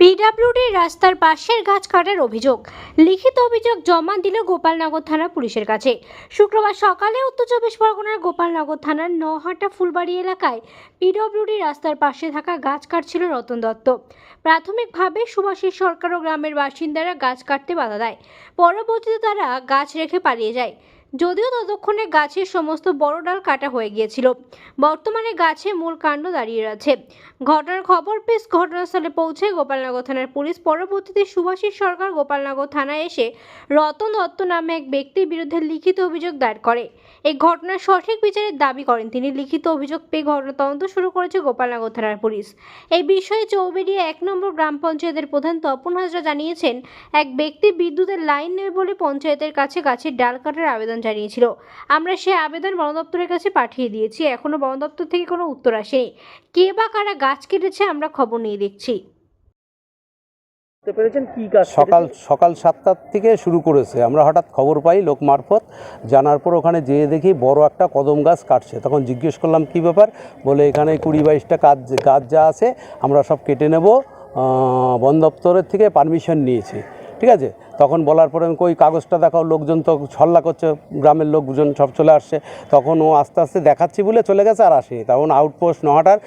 PWD রাস্তার পাশের গাছ কাটার অভিযোগ। লিখিত অভিযোগ জমা দিল গোপালনগর থানা পুলিশের কাছে। শুক্রবার সকালে উত্তর চব্বিশ পরগনার গোপালনগর থানার নহাটা ফুলবাড়ি এলাকায় পিডব্লিউডি রাস্তার পাশে থাকা গাছ কাটছিল রতন দত্ত। প্রাথমিকভাবে সুভাষিস সরকার ও গ্রামের বাসিন্দারা গাছ কাটতে বাধা দেয়। পরবর্তীতে তারা গাছ রেখে পালিয়ে যায়, যদিও ততক্ষণে গাছের সমস্ত বড় ডাল কাটা হয়ে গিয়েছিল। বর্তমানে গাছে মূল কাণ্ড দাঁড়িয়ে আছে। ঘটনার খবর পেয়ে ঘটনাস্থলে পৌঁছে গোপালনগর থানার পুলিশ। পরবর্তীতে সুভাষিস সরকার গোপালনগর থানায় এসে রতন দত্ত নামে এক ব্যক্তির বিরুদ্ধে লিখিত অভিযোগ দায়ের করে। এই ঘটনার সঠিক বিচারের দাবি করেন তিনি। লিখিত অভিযোগ পেয়ে ঘটনা তদন্ত শুরু করেছে গোপালনগর থানার পুলিশ। এই বিষয়ে চৌবেড়িয়া 1 নম্বর গ্রাম পঞ্চায়েতের প্রধান তপন হাজরা জানিয়েছেন, এক ব্যক্তি বিদ্যুতের লাইন নেবে বলে পঞ্চায়েতের কাছে গাছের ডাল কাটার আবেদন জানিয়েছিল। আমরা সেই আবেদন বন দপ্তরের কাছে পাঠিয়ে দিয়েছি। এখনো বন দপ্তর থেকে কোনো উত্তর আসেনি। কে বা কারা গাছ কেটেছে আমরা খবর নিয়ে দেখছি। সকাল 7টার থেকে শুরু করেছে। আমরা হঠাৎ খবর পাই লোক মারফত, জানার পর ওখানে যেয়ে দেখি বড় একটা কদম গাছ কাটছে। তখন জিজ্ঞেস করলাম কী ব্যাপার, বলে এখানে 20-22টা গাছ যা আছে আমরা সব কেটে নেব, বন দপ্তরের থেকে পারমিশন নিয়েছি। ঠিক আছে, তখন বলার পরে আমি কই কাগজটা দেখাও, লোকজন তো ছল্লা করছে, গ্রামের লোকজন সব চলে আসছে। তখন ও আস্তে আস্তে দেখাচ্ছি বলে চলে গেছে আর আসেনি। তখন আউটপোস্ট নহাটার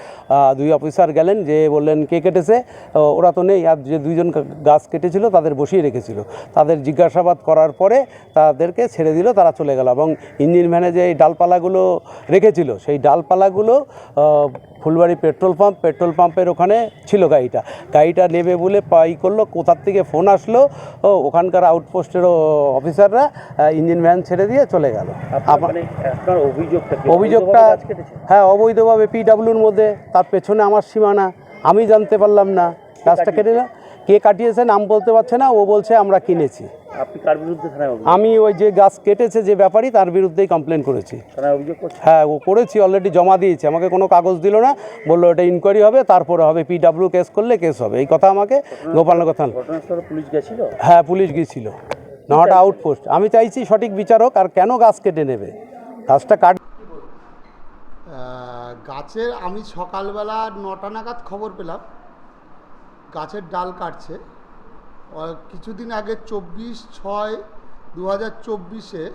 2 অফিসার গেলেন, যে বললেন কে কেটেছে, ওরা তো নেই, আর যে 2জন গাছ কেটেছিল তাদের বসিয়ে রেখেছিল। তাদের জিজ্ঞাসাবাদ করার পরে তাদেরকে ছেড়ে দিল, তারা চলে গেল। এবং ইঞ্জিন ভ্যানে যে এই ডালপালাগুলো রেখেছিল, সেই ডালপালাগুলো ফুলবাড়ি পেট্রোল পাম্পের ওখানে ছিল। গাড়িটা নেবে বলে করলো, কোথার থেকে ফোন আসলো, ওখানকার আউটপোস্টের অফিসাররা ইঞ্জিন ভ্যান ছেড়ে দিয়ে চলে গেল। অভিযোগটা হ্যাঁ, অবৈধভাবে পিডব্লিউর মধ্যে, তার পেছনে আমার সীমানা, আমি জানতে পারলাম না। গাছটা কেটে না, কে কাটিয়েছে নাম বলতে পারছে না, ও বলছে আমরা কিনেছি। আপনি কার বিরুদ্ধে থানায় অভিযোগ? আমি ওই যে গাছ কেটেছে যে ব্যাপারী, তার বিরুদ্ধেই কমপ্লেন করেছি। থানায় অভিযোগ করছি? হ্যাঁ, ও করেছি, অলরেডি জমা দিয়েছি। আমাকে কোনো কাগজ দিল না, বললো এটা ইনকোয়ারি হবে, তারপরে হবে, পিডব্লিউ কেস করলে কেস হবে, এই কথা আমাকে গোপালনগর থানা। ঘটনাস্থলে পুলিশ গেছিল? হ্যাঁ, পুলিশ গিয়েছিল, নহাটা আউটপোস্ট। আমি চাইছি সঠিক বিচারক, আর কেন গাছ কেটে নেবে, গাছটা কাট। গাছের আমি সকালবেলা 9টা নাগাদ খবর পেলাম গাছের ডাল কাটছে। কিছুদিন আগে 24/6/2024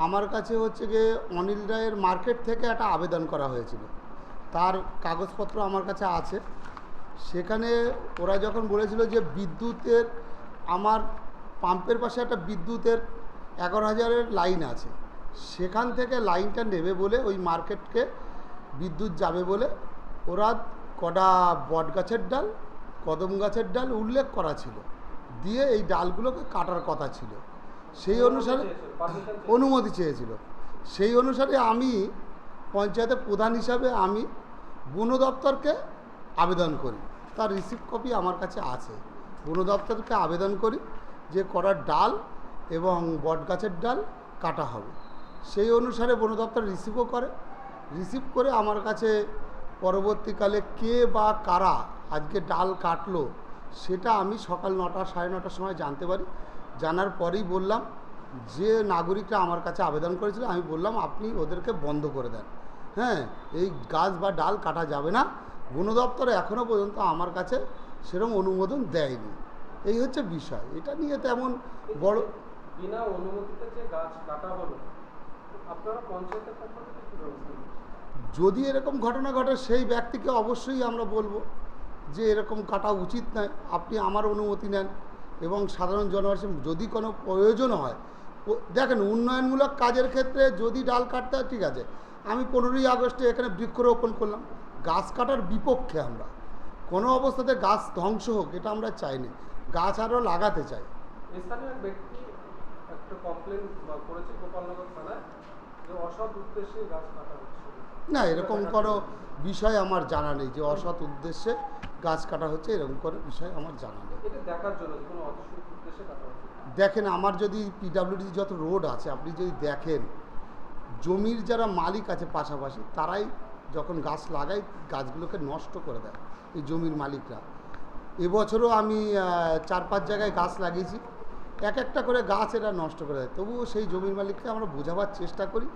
আমার কাছে হচ্ছে গিয়ে অনিল রায়ের মার্কেট থেকে একটা আবেদন করা হয়েছিল, তার কাগজপত্র আমার কাছে আছে। সেখানে ওরা যখন বলেছিল যে বিদ্যুতের, আমার পাম্পের পাশে একটা বিদ্যুতের 11,000-এর লাইন আছে, সেখান থেকে লাইনটা নেবে বলে ওই মার্কেটকে বিদ্যুৎ যাবে বলে ওরা কটা বট গাছের ডাল, কদম গাছের ডাল উল্লেখ করা ছিল, দিয়ে এই ডালগুলোকে কাটার কথা ছিল। সেই অনুসারে অনুমতি চেয়েছিল। সেই অনুসারে আমি পঞ্চায়েতের প্রধান হিসাবে আমি বন দপ্তরকে আবেদন করি, তার রিসিপ্ট কপি আমার কাছে আছে। বন দপ্তরকে আবেদন করি যে করার ডাল এবং বট গাছের ডাল কাটা হবে। সেই অনুসারে বন দপ্তর রিসিভ করে আমার কাছে পরবর্তীকালে কে বা কারা আজকে ডাল কাটলো সেটা আমি সকাল 9টা 9:30টার সময় জানতে পারি। জানার পরেই বললাম, যে নাগরিকরা আমার কাছে আবেদন করেছিল, আমি বললাম আপনি ওদেরকে বন্ধ করে দেন। হ্যাঁ, এই গাছ বা ডাল কাটা যাবে না। বন দপ্তর এখনও পর্যন্ত আমার কাছে সেরকম অনুমোদন দেয়নি। এই হচ্ছে বিষয়। এটা নিয়ে তেমন বড় বিনা অনুমতিতে যে গাছ কাটা হলো, আপনারা পঞ্চায়েতের পক্ষ থেকে কি ব্যবস্থা নেবেন? যদি এরকম ঘটনা ঘটে সেই ব্যক্তিকে অবশ্যই আমরা বলবো যে এরকম কাটা উচিত নয়, আপনি আমার অনুমতি নেন। এবং সাধারণ জনগণ যদি কোনো প্রয়োজন হয়, দেখেন উন্নয়নমূলক কাজের ক্ষেত্রে যদি ডাল কাটতে হয় ঠিক আছে। আমি 15ই আগস্টে এখানে বৃক্ষরোপণ করলাম, গাছ কাটার বিপক্ষে আমরা। কোনো অবস্থাতে গাছ ধ্বংস হোক এটা আমরা চাই না, গাছ আরও লাগাতে চাই। স্থানীয় এক ব্যক্তি একটা কমপ্লেন করেছে গোপালনগর থানায় যে অসৎ উদ্দেশ্যে গাছ কাটা হচ্ছে। না, এরকম কোনো বিষয় আমার জানা নেই যে অসৎ উদ্দেশ্যে গাছ কাটা হচ্ছে, এরকম কোনো বিষয় আমার জানা নেই। এটা দেখার জন্য যে কোনো অসৎ উদ্দেশ্যে কাটা হচ্ছে। দেখেন, আমার যদি পিডব্লিউডি যত রোড আছে আপনি যদি দেখেন, জমির যারা মালিক আছে পাশাপাশি, তারাই যখন গাছ লাগায় গাছগুলোকে নষ্ট করে দেয়, এই জমির মালিকরা। এবছরও আমি 4-5 জায়গায় গাছ লাগিয়েছি, একটা করে গাছ এরা নষ্ট করে দেয়। তবুও সেই জমির মালিককে আমরা বোঝাবার চেষ্টা করি